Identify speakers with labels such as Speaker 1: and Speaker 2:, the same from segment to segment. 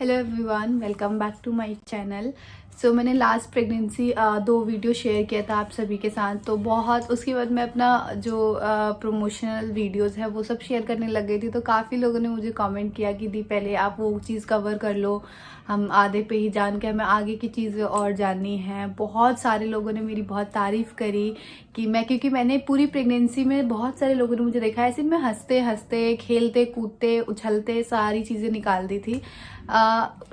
Speaker 1: Hello everyone, welcome back to my channel. So मैंने last pregnancy 2 video share किया था आप सभी के साथ। तो बहुत उसके बाद मैं अपना जो प्रमोशनल वीडियोस है वो सब शेयर करने लग गई थी। तो काफ़ी लोगों ने मुझे कमेंट किया कि दी पहले आप वो चीज़ कवर कर लो, हम आधे पे ही जान के हमें आगे की चीज़ें और जाननी है। बहुत सारे लोगों ने मेरी बहुत तारीफ़ करी कि क्योंकि मैंने पूरी प्रेगनेंसी में बहुत सारे लोगों ने मुझे देखा ऐसे मैं हंसते हंसते खेलते कूदते उछलते सारी चीज़ें निकाल दी थी।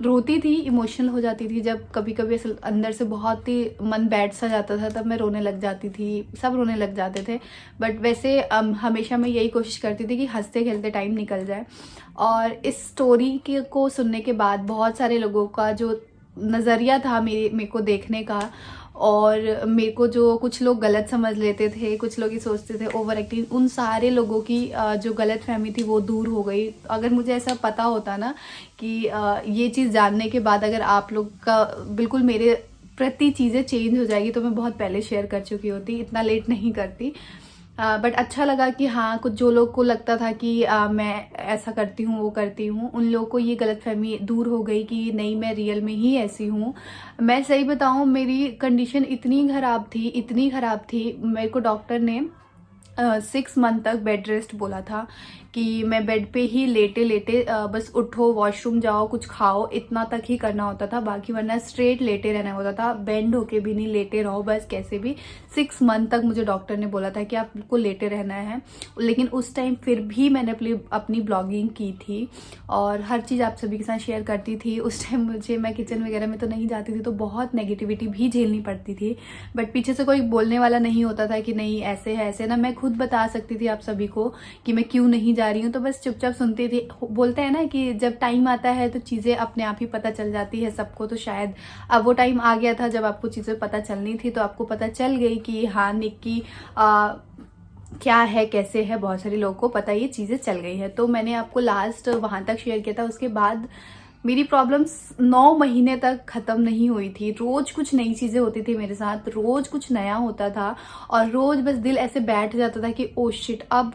Speaker 1: रोती थी, इमोशनल हो जाती थी। जब कभी कभी ऐसे अंदर से बहुत ही मन बैठ सा जाता था तब मैं रोने लग जाती थी, सब रोने लग जाते थे। बट वैसे हमेशा मैं यही कोशिश करती थी कि हंसते खेलते टाइम निकल जाए। और इस स्टोरी को सुनने के बाद बहुत सारे लोगों का जो नज़रिया था मेरे को देखने का, और मेरे को जो कुछ लोग गलत समझ लेते थे, कुछ लोग ये सोचते थे ओवर एक्टिंग, उन सारे लोगों की जो गलत फहमी थी वो दूर हो गई। अगर मुझे ऐसा पता होता ना कि ये चीज़ जानने के बाद अगर आप लोग का बिल्कुल मेरे प्रति चीज़ें चेंज हो जाएगी तो मैं बहुत पहले शेयर कर चुकी होती, इतना लेट नहीं करती। बट अच्छा लगा कि हाँ, कुछ जो लोग को लगता था कि मैं ऐसा करती हूँ वो करती हूँ, उन लोगों को ये गलतफहमी दूर हो गई कि नहीं, मैं रियल में ही ऐसी हूँ। मैं सही बताऊँ, मेरी कंडीशन इतनी ख़राब थी, मेरे को डॉक्टर ने 6 मंथ तक बेड रेस्ट बोला था कि मैं बेड पे ही लेटे लेटे बस उठो, वॉशरूम जाओ, कुछ खाओ, इतना तक ही करना होता था। बाकी वरना स्ट्रेट लेटे रहना होता था, बेंड होके भी नहीं, लेटे रहो बस कैसे भी। 6 मंथ तक मुझे डॉक्टर ने बोला था कि आपको लेटे रहना है। लेकिन उस टाइम फिर भी मैंने अपनी ब्लॉगिंग की थी और हर चीज़ आप सभी के साथ शेयर करती थी। उस टाइम मैं किचन वगैरह में तो नहीं जाती थी, तो बहुत नेगेटिविटी भी झेलनी पड़ती थी। बट पीछे से कोई बोलने वाला नहीं होता था कि नहीं ऐसे है ऐसे ना। मैं खुद बता सकती थी आप सभी को कि मैं क्यों नहीं जा रही हूँ, तो बस चुपचाप सुनती थी। बोलते हैं ना कि जब टाइम आता है तो चीज़ें अपने आप ही पता चल जाती है सबको। तो शायद अब वो टाइम आ गया था जब आपको चीज़ें पता चलनी थी, तो आपको पता चल गई कि हाँ, निक्की क्या है कैसे है, बहुत सारे लोगों को पता, ये चीज़ें चल गई है। तो मैंने आपको लास्ट वहाँ तक शेयर किया था। उसके बाद मेरी प्रॉब्लम्स 9 महीने तक ख़त्म नहीं हुई थी। रोज़ कुछ नई चीज़ें होती थी मेरे साथ, रोज़ कुछ नया होता था और रोज़ बस दिल ऐसे बैठ जाता था कि ओ शिट, अब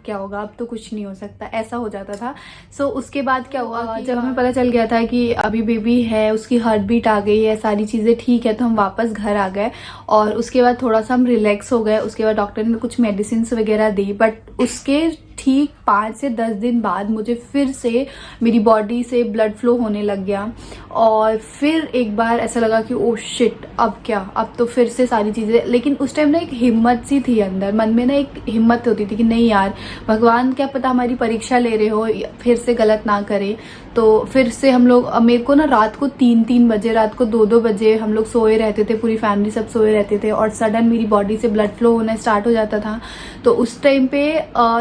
Speaker 1: क्या होगा, अब तो कुछ नहीं हो सकता, ऐसा हो जाता था। सो उसके बाद क्या हुआ कि जब हमें पता चल गया था कि अभी बेबी है, उसकी हार्ट बीट आ गई है, सारी चीज़ें ठीक है, तो हम वापस घर आ गए। और उसके बाद थोड़ा सा हम रिलैक्स हो गए। उसके बाद डॉक्टर ने कुछ मेडिसिन वगैरह दी। बट उसके ठीक 5 से 10 दिन बाद मुझे फिर से मेरी बॉडी से ब्लड फ्लो होने लग गया। और फिर एक बार ऐसा लगा कि ओ शिट, अब क्या, अब तो फिर से सारी चीज़ें। लेकिन उस टाइम ना एक हिम्मत सी थी अंदर, मन में ना एक हिम्मत होती थी कि नहीं यार, भगवान क्या पता हमारी परीक्षा ले रहे हो, फिर से गलत ना करे। तो फिर से हम लोग, मेरे को ना रात को 3-3 बजे, रात को 2-2 बजे हम लोग सोए रहते थे, पूरी फैमिली सब सोए रहते थे, और सडन मेरी बॉडी से ब्लड फ्लो होना स्टार्ट हो जाता था। तो उस टाइम पे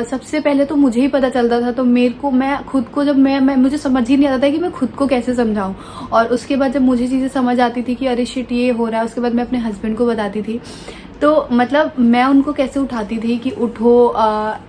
Speaker 1: सबसे पहले तो मुझे ही पता चलता था। तो मेरे को, मैं खुद को जब मैं मुझे समझ ही नहीं आता था कि मैं खुद को कैसे समझाऊं। और उसके बाद जब मुझे चीज़ें समझ आती थी कि अरे शिट ये हो रहा है, उसके बाद मैं अपने हस्बैंड को बताती थी। तो मतलब मैं उनको कैसे उठाती थी कि उठो,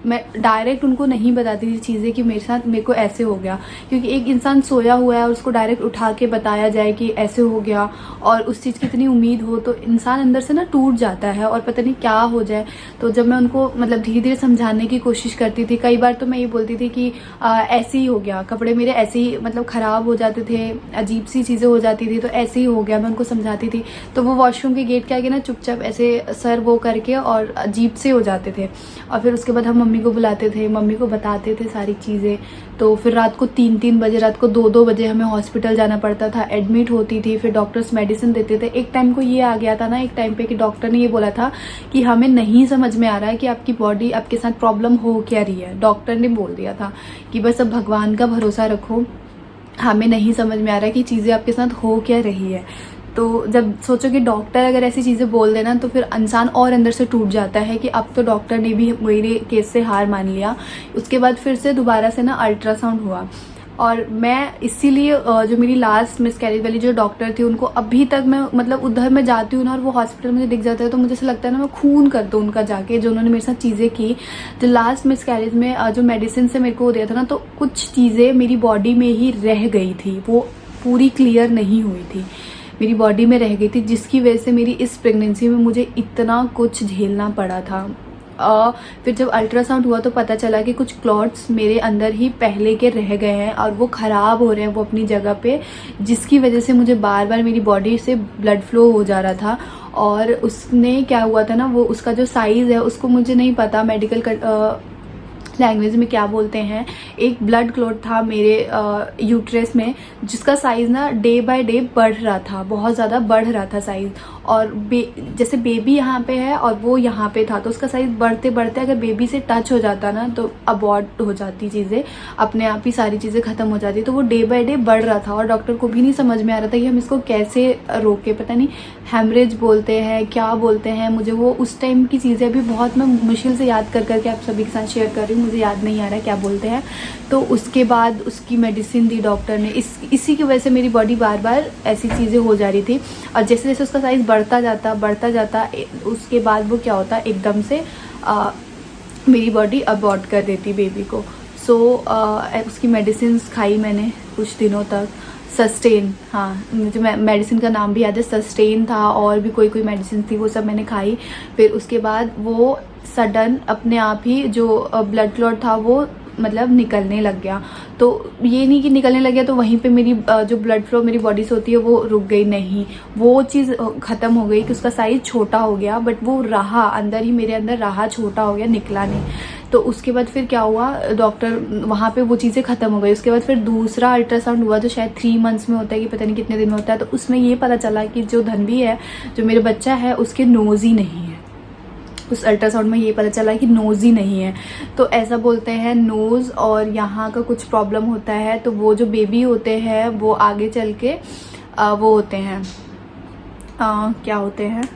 Speaker 1: मैं डायरेक्ट उनको नहीं बताती थी चीज़ें कि मेरे को ऐसे हो गया। क्योंकि एक इंसान सोया हुआ है और उसको डायरेक्ट उठा के बताया जाए कि ऐसे हो गया, और उस चीज़ की इतनी उम्मीद हो, तो इंसान अंदर से ना टूट जाता है और पता नहीं क्या हो जाए। तो जब मैं उनको मतलब धीरे धीरे समझाने की कोशिश करती थी, कई बार तो मैं ये बोलती थी कि ऐसे ही हो गया, कपड़े मेरे ऐसे ही मतलब ख़राब हो जाते थे, अजीब सी चीज़ें हो जाती थी, तो ऐसे ही हो गया। मैं उनको समझाती थी तो वो वॉशरूम के गेट के आगे ना चुपचाप ऐसे सर वो करके और अजीब से हो जाते थे। और फिर उसके बाद हम मम्मी को बुलाते थे, मम्मी को बताते थे सारी चीज़ें। तो फिर रात को 3-3 बजे, रात को 2-2 बजे हमें हॉस्पिटल जाना पड़ता था, एडमिट होती थी। फिर डॉक्टर्स मेडिसिन देते थे। एक टाइम को ये आ गया था ना, एक टाइम पे कि डॉक्टर ने ये बोला था कि हमें नहीं समझ में आ रहा है कि आपकी बॉडी, आपके साथ प्रॉब्लम हो क्या रही है। डॉक्टर ने बोल दिया था कि बस अब भगवान का भरोसा रखो, हमें नहीं समझ में आ रहा है कि चीज़ें आपके साथ हो क्या रही है। तो जब सोचो कि डॉक्टर अगर ऐसी चीज़ें बोल देना, तो फिर इंसान और अंदर से टूट जाता है कि अब तो डॉक्टर ने भी मेरे केस से हार मान लिया। उसके बाद फिर से दोबारा से ना अल्ट्रासाउंड हुआ। और मैं इसीलिए जो मेरी लास्ट मिसकैरेज वाली जो डॉक्टर थी, उनको अभी तक मैं मतलब उधर मैं जाती हूँ ना और वो हॉस्पिटल मुझे दिख जाता है, तो मुझे ऐसा लगता है ना मैं खून कर दूँ उनका जाके, जो उन्होंने मेरे साथ चीज़ें की। जो लास्ट मिसकैरेज में जो मेडिसिन से मेरे को दिया था ना, तो कुछ चीज़ें मेरी बॉडी में ही रह गई थी, वो पूरी क्लियर नहीं हुई थी, मेरी बॉडी में रह गई थी, जिसकी वजह से मेरी इस प्रेगनेंसी में मुझे इतना कुछ झेलना पड़ा था। फिर जब अल्ट्रासाउंड हुआ तो पता चला कि कुछ क्लॉट्स मेरे अंदर ही पहले के रह गए हैं और वो ख़राब हो रहे हैं वो अपनी जगह पे, जिसकी वजह से मुझे बार बार मेरी बॉडी से ब्लड फ्लो हो जा रहा था। और उसने क्या हुआ था ना, वो उसका जो साइज़ है उसको मुझे नहीं पता मेडिकल लैंग्वेज में क्या बोलते हैं, एक ब्लड क्लॉट था मेरे यूट्रस में, जिसका साइज़ ना डे बाय डे बढ़ रहा था, बहुत ज़्यादा बढ़ रहा था साइज़। और जैसे बेबी यहाँ पे है और वो यहाँ पे था, तो उसका साइज़ बढ़ते बढ़ते अगर बेबी से टच हो जाता ना तो अबॉर्ट हो जाती चीज़ें, अपने आप ही सारी चीज़ें ख़त्म हो जाती। तो वो डे बाय डे बढ़ रहा था और डॉक्टर को भी नहीं समझ में आ रहा था कि हम इसको कैसे रोके, पता नहीं हेमरेज बोलते हैं क्या बोलते हैं, मुझे वो उस टाइम की चीज़ें अभी बहुत मैं मुश्किल से याद कर करके आप सभी के साथ शेयर कर रही हूँ, मुझे याद नहीं आ रहा है क्या बोलते हैं। तो उसके बाद उसकी मेडिसिन दी डॉक्टर ने, इसी की वजह से मेरी बॉडी बार बार ऐसी चीज़ें हो जा रही थी। और जैसे जैसे उसका साइज़ बढ़ता जाता उसके बाद वो क्या होता एकदम से मेरी बॉडी अबॉर्ट कर देती बेबी को। सो उसकी मेडिसिन खाई मैंने कुछ दिनों तक, सस्टेन, हाँ मुझे मेडिसिन का नाम भी याद है, सस्टेन था और भी कोई मेडिसिन थी, वो सब मैंने खाई। फिर उसके बाद वो सडन अपने आप ही जो ब्लड क्लॉट था वो मतलब निकलने लग गया। तो ये नहीं कि निकलने लग गया तो वहीं पे मेरी जो ब्लड फ्लो मेरी बॉडी से होती है वो रुक गई, नहीं, वो चीज़ ख़त्म हो गई कि उसका साइज़ छोटा हो गया, बट वो रहा अंदर ही, मेरे अंदर रहा, छोटा हो गया, निकला नहीं। तो उसके बाद फिर क्या हुआ, डॉक्टर वहाँ पे वो चीज़ें ख़त्म हो गई। उसके बाद फिर दूसरा अल्ट्रासाउंड हुआ जो शायद 3 मंथ्स में होता है कि पता नहीं कितने दिन में होता है। तो उसमें ये पता चला कि जो धनवी है, जो मेरे बच्चा है, उसके नोज़ ही नहीं है। उस अल्ट्रासाउंड में ये पता चला कि नोज़ ही नहीं है। तो ऐसा बोलते हैं नोज़ और यहाँ का कुछ प्रॉब्लम होता है, तो वो जो बेबी होते हैं वो आगे चल के वो होते हैं क्या होते हैं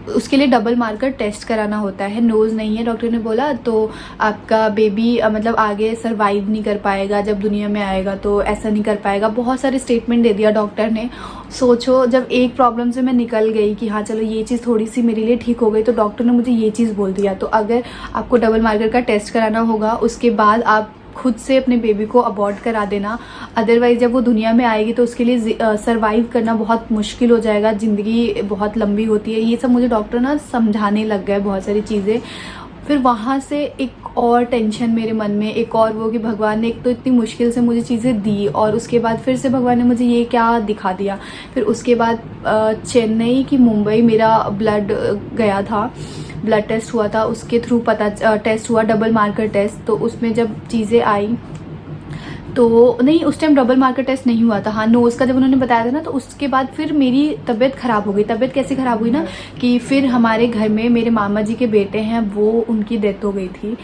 Speaker 1: उसके लिए डबल मार्कर टेस्ट कराना होता है। नोज़ नहीं है डॉक्टर ने बोला तो आपका बेबी मतलब आगे सरवाइव नहीं कर पाएगा, जब दुनिया में आएगा तो ऐसा नहीं कर पाएगा। बहुत सारे स्टेटमेंट दे दिया डॉक्टर ने। सोचो जब एक प्रॉब्लम से मैं निकल गई कि हाँ चलो ये चीज़ थोड़ी सी मेरे लिए ठीक हो गई, तो डॉक्टर ने मुझे ये चीज़ बोल दिया। तो अगर आपको डबल मार्कर का टेस्ट कराना होगा उसके बाद आप खुद से अपने बेबी को अबॉर्ट करा देना, अदरवाइज़ जब वो दुनिया में आएगी तो उसके लिए सरवाइव करना बहुत मुश्किल हो जाएगा, ज़िंदगी बहुत लंबी होती है। ये सब मुझे डॉक्टर ना समझाने लग गए बहुत सारी चीज़ें। फिर वहाँ से एक और टेंशन मेरे मन में, एक और वो कि भगवान ने एक तो इतनी मुश्किल से मुझे चीज़ें दी और उसके बाद फिर से भगवान ने मुझे ये क्या दिखा दिया। फिर उसके बाद चेन्नई की मुंबई मेरा ब्लड गया था, ब्लड टेस्ट हुआ था, उसके थ्रू टेस्ट हुआ डबल मार्कर टेस्ट। तो उसमें जब चीज़ें आई तो नहीं, उस टाइम डबल मार्कर टेस्ट नहीं हुआ था। हाँ, नोज़ का जब उन्होंने बताया था ना, तो उसके बाद फिर मेरी तबीयत ख़राब हो गई। तबीयत कैसे ख़राब हुई ना कि फिर हमारे घर में मेरे मामा जी के बेटे हैं, वो उनकी डेथ हो गई थी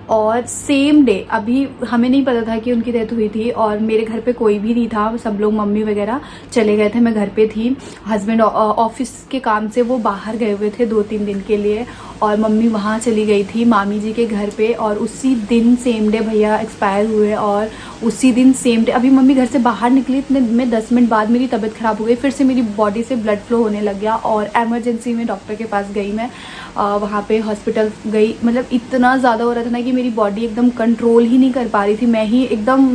Speaker 1: और सेम डे, अभी हमें नहीं पता था कि उनकी डेथ हुई थी और मेरे घर पे कोई भी नहीं था, सब लोग मम्मी वगैरह चले गए थे, मैं घर पे थी। हस्बैंड ऑफिस के काम से वो बाहर गए हुए थे 2-3 दिन के लिए और मम्मी वहाँ चली गई थी मामी जी के घर पे। और उसी दिन सेम डे भैया एक्सपायर हुए और उसी दिन सेम डे अभी मम्मी घर से बाहर निकली, इतने में 10 मिनट बाद मेरी तबीयत ख़राब हो गई, फिर से मेरी बॉडी से ब्लड फ्लो होने लग गया और एमरजेंसी में डॉक्टर के पास गई मैं, वहाँ पे हॉस्पिटल गई। मतलब इतना ज़्यादा हो रहा था ना कि मेरी बॉडी एकदम कंट्रोल ही नहीं कर पा रही थी, मैं ही एकदम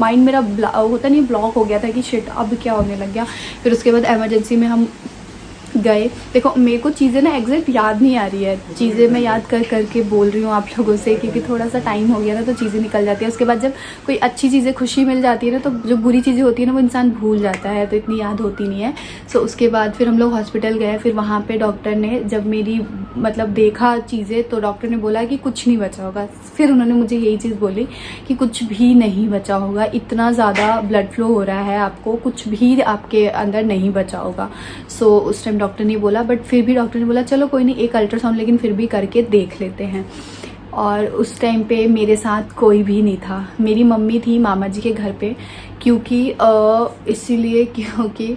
Speaker 1: माइंड मेरा होता नहीं ब्लॉक हो गया था कि शिट अब क्या होने लग गया। फिर उसके बाद एमरजेंसी में हम गए। देखो मेरे को चीज़ें ना एग्जैक्ट याद नहीं आ रही है, चीज़ें मैं याद कर करके बोल रही हूँ आप लोगों से, क्योंकि थोड़ा सा टाइम हो गया ना तो चीज़ें निकल जाती है। उसके बाद जब कोई अच्छी चीज़ें, खुशी मिल जाती है ना, तो जो बुरी चीज़ें होती है ना वो इंसान भूल जाता है, तो इतनी याद होती नहीं है। सो उसके बाद फिर हम लोग हॉस्पिटल गए। फिर वहाँ पर डॉक्टर ने जब मेरी मतलब देखा चीज़ें, तो डॉक्टर ने बोला कि कुछ नहीं बचा होगा। फिर उन्होंने मुझे यही चीज़ बोली कि कुछ भी नहीं बचा होगा, इतना ज़्यादा ब्लड फ्लो हो रहा है, आपको कुछ भी आपके अंदर नहीं बचा होगा। सो उस टाइम डॉक्टर ने बोला, बट फिर भी डॉक्टर ने बोला चलो कोई नहीं, एक अल्ट्रासाउंड लेकिन फिर भी करके देख लेते हैं। और उस टाइम पे मेरे साथ कोई भी नहीं था, मेरी मम्मी थी मामा जी के घर पे, क्योंकि इसीलिए क्योंकि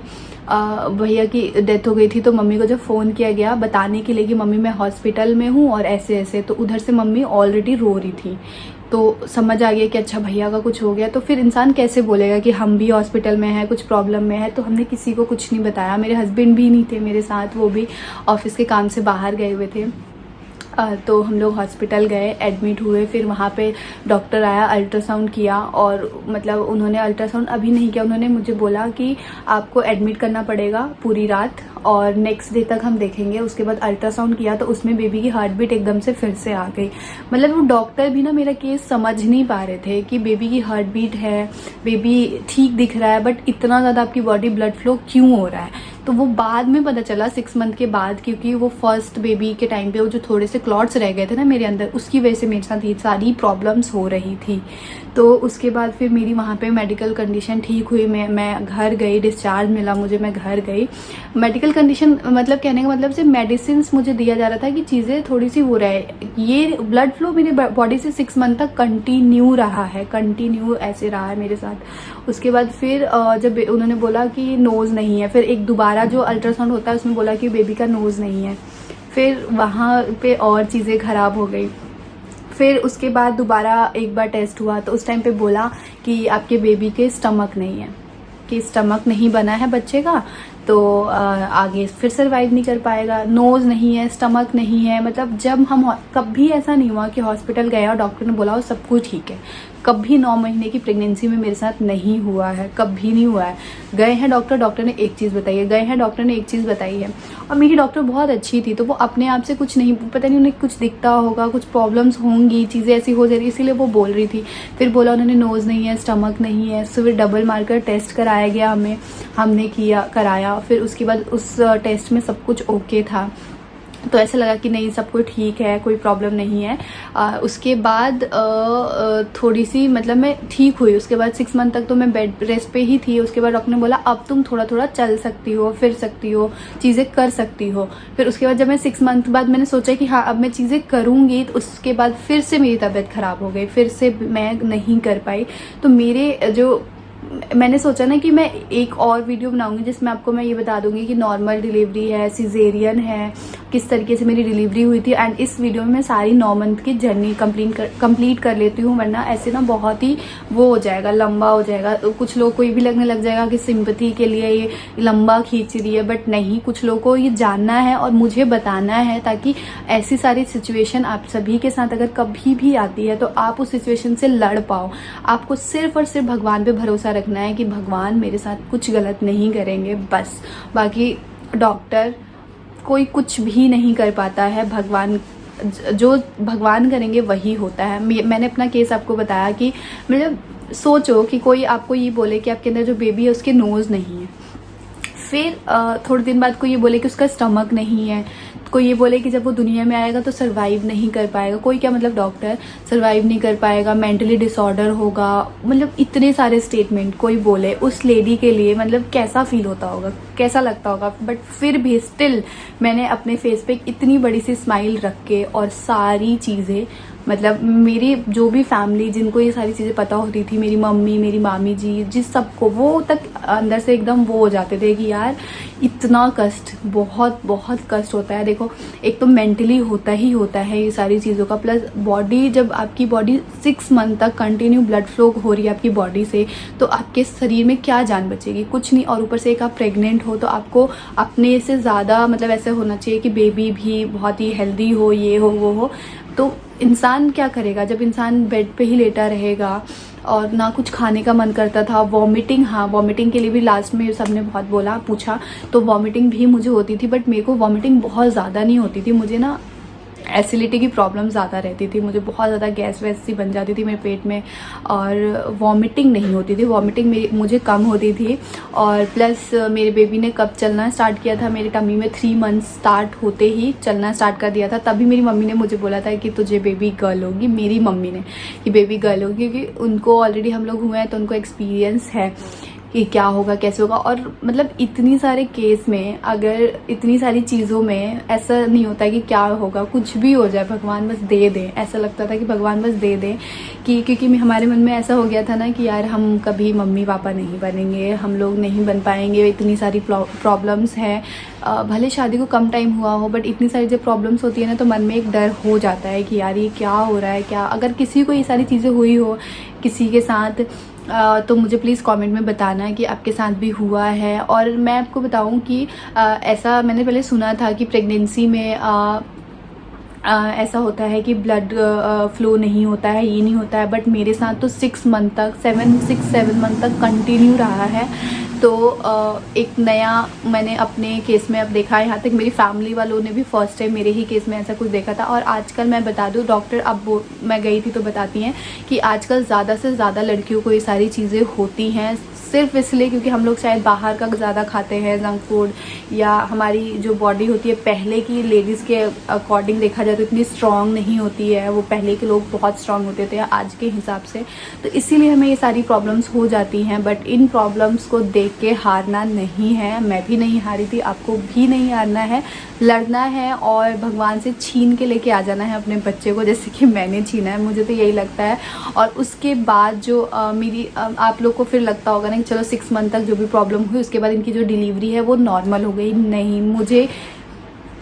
Speaker 1: भैया की डेथ हो गई थी। तो मम्मी को जब फ़ोन किया गया बताने के लिए कि मम्मी मैं हॉस्पिटल में हूँ और ऐसे ऐसे, तो उधर से मम्मी ऑलरेडी रो रही थी। तो समझ आ गया कि अच्छा भैया का कुछ हो गया। तो फिर इंसान कैसे बोलेगा कि हम भी हॉस्पिटल में हैं, कुछ प्रॉब्लम में है। तो हमने किसी को कुछ नहीं बताया। मेरे हस्बैंड भी नहीं थे मेरे साथ, वो भी ऑफिस के काम से बाहर गए हुए थे। तो हम लोग हॉस्पिटल गए, एडमिट हुए। फिर वहाँ पे डॉक्टर आया, अल्ट्रासाउंड किया और मतलब उन्होंने अल्ट्रासाउंड अभी नहीं किया, उन्होंने मुझे बोला कि आपको एडमिट करना पड़ेगा पूरी रात और नेक्स्ट डे तक हम देखेंगे। उसके बाद अल्ट्रासाउंड किया तो उसमें बेबी की हार्ट बीट एकदम से फिर से आ गई। मतलब वो डॉक्टर भी ना मेरा केस समझ नहीं पा रहे थे कि बेबी की हार्ट बीट है, बेबी ठीक दिख रहा है, बट इतना ज़्यादा आपकी बॉडी ब्लड फ्लो क्यों हो रहा है। तो वो बाद में पता चला 6 मंथ के बाद, क्योंकि वो फर्स्ट बेबी के टाइम पे वो जो थोड़े से क्लॉट्स रह गए थे ना मेरे अंदर, उसकी वजह से मेरे साथ ये सारी प्रॉब्लम्स हो रही थी। तो उसके बाद फिर मेरी वहाँ पे मेडिकल कंडीशन ठीक हुई, मैं घर गई, डिस्चार्ज मिला मुझे, मैं घर गई। मेडिकल कंडीशन मतलब कहने का मतलब से मेडिसिन मुझे दिया जा रहा था कि चीज़ें थोड़ी सी वो रहे। ये ब्लड फ्लो मेरी बॉडी से 6 मंथ तक कंटिन्यू रहा है, कंटिन्यू ऐसे रहा है मेरे साथ। उसके बाद फिर जब उन्होंने बोला कि नोज़ नहीं है, फिर एक दोबारा जो अल्ट्रासाउंड होता है उसमें बोला कि बेबी का नोज़ नहीं है। फिर वहाँ पे और चीज़ें ख़राब हो गई। फिर उसके बाद दोबारा एक बार टेस्ट हुआ तो उस टाइम पे बोला कि आपके बेबी के स्टमक नहीं है, कि स्टमक नहीं बना है बच्चे का, तो आगे फिर सर्वाइव नहीं कर पाएगा। नोज़ नहीं है, स्टमक नहीं है। मतलब जब हम कभी ऐसा नहीं हुआ कि हॉस्पिटल गए और डॉक्टर ने बोला वो सब कुछ ठीक है। कभी 9 महीने की प्रेगनेंसी में मेरे साथ नहीं हुआ है, कभी नहीं हुआ है। गए हैं डॉक्टर ने एक चीज़ बताई है, गए हैं डॉक्टर ने एक चीज़ बताई है। और मेरी डॉक्टर बहुत अच्छी थी, तो वो अपने आप से कुछ नहीं, पता नहीं उन्हें कुछ दिखता होगा, कुछ प्रॉब्लम्स होंगी, चीज़ें ऐसी हो जा रही, इसीलिए वो बोल रही थी। फिर बोला उन्होंने नोज़ नहीं है, स्टमक नहीं है। फिर डबल मार्कर टेस्ट कराया गया हमने कराया। फिर उसके बाद उस टेस्ट में सब कुछ ओके था, तो ऐसा लगा कि नहीं सब कुछ ठीक है, कोई प्रॉब्लम नहीं है। उसके बाद थोड़ी सी मतलब मैं ठीक हुई। उसके बाद 6 मंथ तक तो मैं बेड रेस्ट पे ही थी। उसके बाद डॉक्टर ने बोला अब तुम थोड़ा थोड़ा चल सकती हो, फिर सकती हो, चीज़ें कर सकती हो। फिर उसके बाद जब मैं 6 मंथ बाद मैंने सोचा कि हाँ अब मैं चीज़ें करूँगी, तो उसके बाद फिर से मेरी तबीयत ख़राब हो गई, फिर से मैं नहीं कर पाई। तो मेरे जो मैंने सोचा ना कि मैं एक और वीडियो बनाऊंगी जिसमें आपको मैं ये बता दूंगी कि नॉर्मल डिलीवरी है, सिजेरियन है, किस तरीके से मेरी डिलीवरी हुई थी। एंड इस वीडियो में मैं सारी 9 मंथ की जर्नी कंप्लीट कर लेती हूँ, वरना ऐसे ना बहुत ही वो हो जाएगा, लंबा हो जाएगा। तो कुछ लोग को ये भी लगने लग जाएगा कि सिंपैथी के लिए ये लंबा खींच रही है, बट नहीं, कुछ लोगों को ये जानना है और मुझे बताना है, ताकि ऐसी सारी सिचुएशन आप सभी के साथ अगर कभी भी आती है तो आप उस सिचुएशन से लड़ पाओ। आपको सिर्फ और सिर्फ भगवान पे भरोसा रखना है कि भगवान मेरे साथ कुछ गलत नहीं करेंगे, बस। बाकी डॉक्टर कोई कुछ भी नहीं कर पाता है, भगवान जो भगवान करेंगे वही होता है। मैंने अपना केस आपको बताया कि मतलब सोचो कि कोई आपको ये बोले कि आपके अंदर जो बेबी है उसके नोज़ नहीं है, फिर थोड़े दिन बाद कोई ये बोले कि उसका स्टमक नहीं है, कोई ये बोले कि जब वो दुनिया में आएगा तो सरवाइव नहीं कर पाएगा। कोई क्या मतलब डॉक्टर सरवाइव नहीं कर पाएगा, मेंटली डिसऑर्डर होगा, मतलब इतने सारे स्टेटमेंट कोई बोले, उस लेडी के लिए मतलब कैसा फील होता होगा, कैसा लगता होगा। बट फिर भी स्टिल मैंने अपने फेस पे इतनी बड़ी सी स्माइल रख के और सारी चीज़ें, मतलब मेरी जो भी फैमिली जिनको ये सारी चीज़ें पता होती थी, मेरी मम्मी, मेरी मामी जी, जिस सबको, वो तक अंदर से एकदम वो हो जाते थे कि यार इतना कष्ट, बहुत बहुत कष्ट होता है। देखो एक तो मेंटली होता ही होता है ये सारी चीज़ों का, प्लस बॉडी, जब आपकी बॉडी 6 मंथ तक कंटिन्यू ब्लड फ्लो हो रही है आपकी बॉडी से, तो आपके शरीर में क्या जान बचेगी, कुछ नहीं। और ऊपर से एक आप प्रेग्नेंट हो, तो आपको अपने से ज़्यादा मतलब ऐसा होना चाहिए कि बेबी भी बहुत ही हेल्दी हो, ये हो वो हो। तो इंसान क्या करेगा जब इंसान बेड पे ही लेटा रहेगा और ना कुछ खाने का मन करता था। वॉमिटिंग, हाँ वॉमिटिंग के लिए भी लास्ट में सबने बहुत बोला, पूछा, तो वॉमिटिंग भी मुझे होती थी, बट मेरे को वॉमिटिंग बहुत ज़्यादा नहीं होती थी। मुझे ना एसिडिटी की प्रॉब्लम ज़्यादा रहती थी, मुझे बहुत ज़्यादा गैस वैस सी बन जाती थी मेरे पेट में, और वॉमिटिंग नहीं होती थी। वॉमिटिंग मुझे कम होती थी। और प्लस मेरे बेबी ने कब चलना स्टार्ट किया था, मेरे टमी में 3 मंथ स्टार्ट होते ही चलना स्टार्ट कर दिया था। तभी मेरी मम्मी ने मुझे बोला था कि तुझे बेबी गर्ल होगी, मेरी मम्मी ने, कि बेबी गर्ल होगी, क्योंकि उनको ऑलरेडी हम लोग हुए हैं तो उनको एक्सपीरियंस है कि क्या होगा, कैसे होगा। और मतलब इतनी सारे केस में, अगर इतनी सारी चीज़ों में ऐसा नहीं होता कि क्या होगा, कुछ भी हो जाए भगवान बस दे दे। ऐसा लगता था कि भगवान बस दे दे, कि क्योंकि हमारे मन में ऐसा हो गया था ना कि यार हम कभी मम्मी पापा नहीं बनेंगे, हम लोग नहीं बन पाएंगे, इतनी सारी प्रॉब्लम्स हैं। भले शादी को कम टाइम हुआ हो, बट इतनी सारी जब प्रॉब्लम्स होती है ना, तो मन में एक डर हो जाता है कि यार ये क्या हो रहा है, क्या अगर किसी को ये सारी चीज़ें हुई हो किसी के साथ, तो मुझे प्लीज़ कमेंट में बताना कि आपके साथ भी हुआ है। और मैं आपको बताऊं कि ऐसा मैंने पहले सुना था कि प्रेगनेंसी में ऐसा होता है कि ब्लड फ्लो नहीं होता है, ये नहीं होता है, बट मेरे साथ तो 6 मंथ तक 7 मंथ तक कंटिन्यू रहा है। तो एक नया मैंने अपने केस में अब देखा है, यहाँ तक मेरी फैमिली वालों ने भी फर्स्ट टाइम मेरे ही केस में ऐसा कुछ देखा था। और आजकल मैं बता दूँ, डॉक्टर अब मैं गई थी तो बताती हैं कि आजकल ज़्यादा से ज़्यादा लड़कियों को ये सारी चीज़ें होती हैं, सिर्फ इसलिए क्योंकि हम लोग शायद बाहर का ज़्यादा खाते हैं जंक फूड, या हमारी जो बॉडी होती है पहले की लेडीज़ के अकॉर्डिंग देखा जाए तो इतनी स्ट्रांग नहीं होती है। वो पहले के लोग बहुत स्ट्रांग होते थे आज के हिसाब से, तो इसीलिए हमें ये सारी प्रॉब्लम्स हो जाती हैं। बट इन प्रॉब्लम्स को देख के हारना नहीं है, मैं भी नहीं हारी थी, आपको भी नहीं हारना है, लड़ना है और भगवान से छीन के लेके आ जाना है अपने बच्चे को, जैसे कि मैंने छीना है, मुझे तो यही लगता है। और उसके बाद जो मेरी आप लोग को फिर लगता होगा ना कि चलो 6 मंथ तक जो भी प्रॉब्लम हुई उसके बाद इनकी जो डिलीवरी है वो नॉर्मल हो गई। नहीं,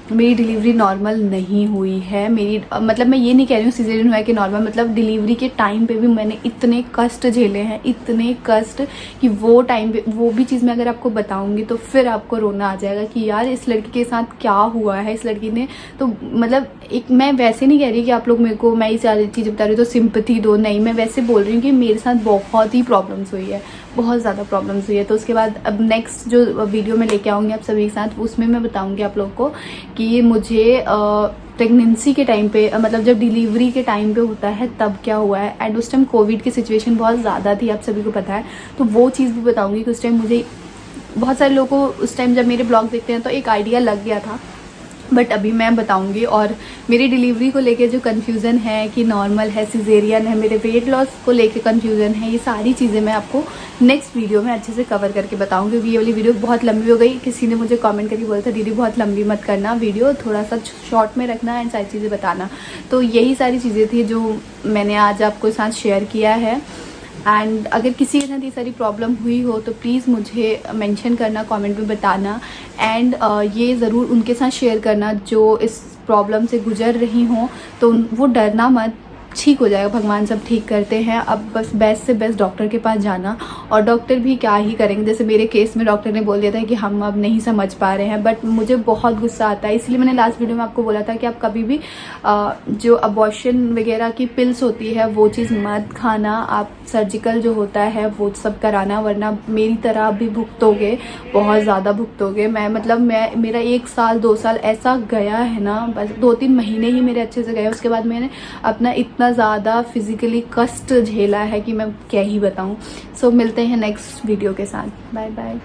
Speaker 1: मेरी डिलीवरी नॉर्मल नहीं हुई है। मेरी मतलब मैं ये नहीं कह रही हूँ सिजेरियन हुआ कि नॉर्मल, मतलब डिलीवरी के टाइम पे भी मैंने इतने कष्ट झेले हैं, इतने कष्ट कि वो टाइम पे वो भी चीज़ मैं अगर आपको बताऊँगी तो फिर आपको रोना आ जाएगा कि यार इस लड़की के साथ क्या हुआ है। इस लड़की ने तो मतलब एक, मैं वैसे नहीं कह रही कि आप लोग मेरे को मैं ये सारी चीज़ें बता रही हूँ तो सिंपैथी दो, नहीं, मैं वैसे बोल रही हूँ कि मेरे साथ बहुत ही प्रॉब्लम्स हुई है, बहुत ज़्यादा प्रॉब्लम्स हुई है। तो उसके बाद अब नेक्स्ट जो वीडियो में लेके आऊँगी आप सभी के साथ, उसमें मैं बताऊँगी आप लोग को कि मुझे प्रेगनेंसी के टाइम पे, मतलब जब डिलीवरी के टाइम पे होता है तब क्या हुआ है। एंड उस टाइम कोविड की सिचुएशन बहुत ज़्यादा थी, आप सभी को पता है, तो वो चीज़ भी बताऊँगी कि उस टाइम मुझे बहुत सारे लोगों को उस टाइम जब मेरे ब्लॉग देखते हैं तो एक आइडिया लग गया था, बट अभी मैं बताऊंगी। और मेरी डिलीवरी को लेके जो कन्फ्यूज़न है कि नॉर्मल है, सिजेरियन है, मेरे वेट लॉस को लेके कन्फ्यूज़न है, ये सारी चीज़ें मैं आपको नेक्स्ट वीडियो में अच्छे से कवर करके बताऊंगी, क्योंकि ये वाली वीडियो बहुत लंबी हो गई। किसी ने मुझे कमेंट करके बोला था दीदी बहुत लंबी मत करना वीडियो, थोड़ा सा शॉर्ट में रखना एंड सारी चीज़ें बताना। तो यही सारी चीज़ें थी जो मैंने आज आपको साथ शेयर किया है। एंड अगर किसी के साथ ये सारी प्रॉब्लम हुई हो तो प्लीज़ मुझे मेंशन करना, कमेंट में बताना। एंड ये ज़रूर उनके साथ शेयर करना जो इस प्रॉब्लम से गुजर रही हों, तो वो डरना मत, ठीक हो जाएगा, भगवान सब ठीक करते हैं। अब बस बेस्ट से बेस्ट डॉक्टर के पास जाना, और डॉक्टर भी क्या ही करेंगे। जैसे मेरे केस में डॉक्टर ने बोल दिया था कि हम अब नहीं समझ पा रहे हैं, बट मुझे बहुत गुस्सा आता है, इसलिए मैंने लास्ट वीडियो में आपको बोला था कि आप कभी भी जो अबॉर्शन वगैरह की पिल्स होती है वो चीज़ मत खाना, आप सर्जिकल जो होता है वो सब कराना, वरना मेरी तरह भी भुगतोगे, बहुत ज़्यादा भुगतोगे। मेरा 1 साल 2 साल ऐसा गया है ना, बस 2-3 महीने ही मेरे अच्छे से गए, उसके बाद मैंने अपना इतना ज़्यादा फिजिकली कष्ट झेला है कि मैं क्या ही बताऊं। सो मिलते हैं नेक्स्ट वीडियो के साथ, बाय बाय।